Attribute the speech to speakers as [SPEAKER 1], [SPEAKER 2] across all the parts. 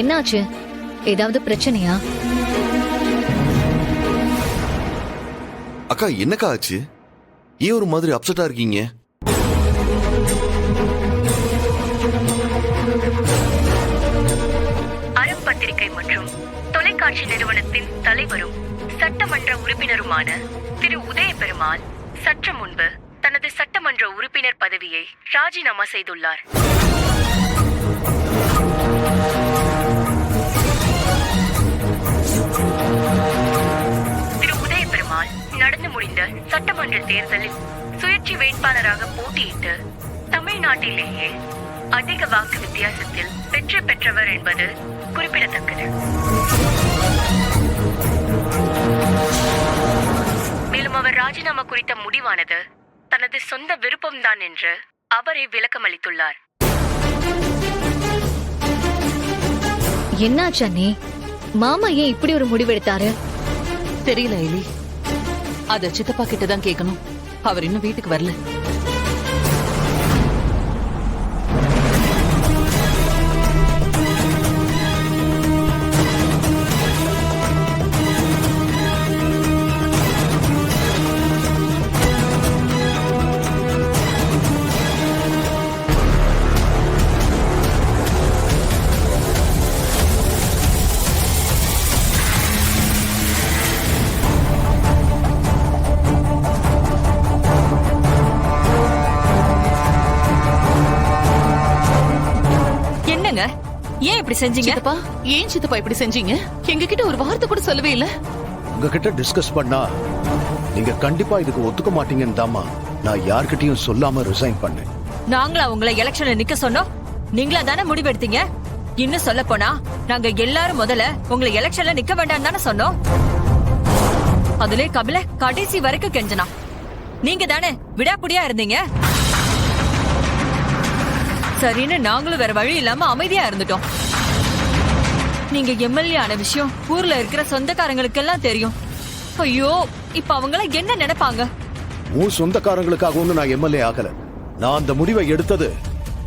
[SPEAKER 1] என்னாச்சு? ஏதாவது பிரச்சனையா?
[SPEAKER 2] அக்கா என்னக்கா ஆச்சு? ஏன் ஒரு மாதிரி அப்செட்டா இருக்கீங்க?
[SPEAKER 3] அறப்பத்திரிகை மற்றும் தொலைக்காட்சி நிறுவனத்தின் தலைவரும் சட்டமன்ற உறுப்பினருமான திரு உதய பெருமாள் சற்று முன்பு தனது சட்டமன்ற உறுப்பினர் பதவியை ராஜினாமா செய்துள்ளார். திரு உதய பெருமாள் நடந்து முடிந்த சட்டமன்ற தேர்தலில் சுயேட்சை வேட்பாளராக போட்டியிட்டு தமிழ்நாட்டிலேயே அதிக வாக்கு வித்தியாசத்தில் வெற்றி பெற்றவர் என்பது குறிப்பிடத்தக்கது. மேலும் அவர் ராஜினாமா குறித்த முடிவானது தனது சொந்த விருப்பம்தான் என்று அவரே விளக்கமளித்துள்ளார்.
[SPEAKER 1] என்னாச்சு அண்ணே? மாமா ஏன் இப்படி ஒரு முடிவெடுத்தாரு?
[SPEAKER 4] தெரியல எலி, அத சித்தப்பா கிட்டதான் கேட்கணும். அவர் இன்னும் வீட்டுக்கு வரல.
[SPEAKER 5] ஏன் இப்படி செஞ்சீங்க?
[SPEAKER 4] சித்தப்பா, ஏன் சித்தப்பா இப்படி செஞ்சீங்க? எங்க கிட்ட ஒரு வார்த்தை கூட சொல்லவே இல்ல.
[SPEAKER 6] உங்ககிட்ட டிஸ்கஸ் பண்ணா நீங்க கண்டிப்பா இதுக்கு ஒத்துக்க மாட்டீங்கன்னு தாமா நான் யார்கிட்டயும் சொல்லாம ரிசைன் பண்ணேன்.
[SPEAKER 5] நாங்களா உங்களை எலெக்ஷன்ல நிக்க சொன்னோம்? நீங்களா தானே முடிவெடுத்தீங்க. இன்னும் சொல்ல போனா நாங்க எல்லாரும் முதல்ல உங்களை எலெக்ஷன்ல நிக்க வேண்டாம் தானே சொன்னோம். அதுல கபில கடைசி வரைக்கும் கெஞ்சனா. நீங்க தானே விடாப்புடியா இருந்தீங்க. சரின்னு நாங்களும் வேற வழி இல்லாம அமைதியா இருந்துட்டோம். நீங்க எம்எல்ஏ ஆன விஷயம் ஊர்ல இருக்கிற சொந்தக்காரங்களுக்கு எல்லாம் தெரியும். ஐயோ, இப்ப அவங்கள என்ன நினைப்பாங்க?
[SPEAKER 6] உன் சொந்தக்காரங்களுக்காக ஒண்ணு நான் எம்எல்ஏ ஆகல. நான் அந்த முடிவை எடுத்தது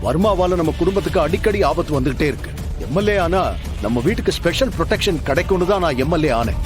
[SPEAKER 6] வர்மாவால நம்ம குடும்பத்துக்கு அடிக்கடி ஆபத்து வந்துகிட்டே இருக்கு. எம்எல்ஏ ஆனா நம்ம வீட்டுக்கு ஸ்பெஷல் ப்ரொடெக்ஷன் கிடைக்கும்னு தான் நான் எம்எல்ஏ ஆனேன்.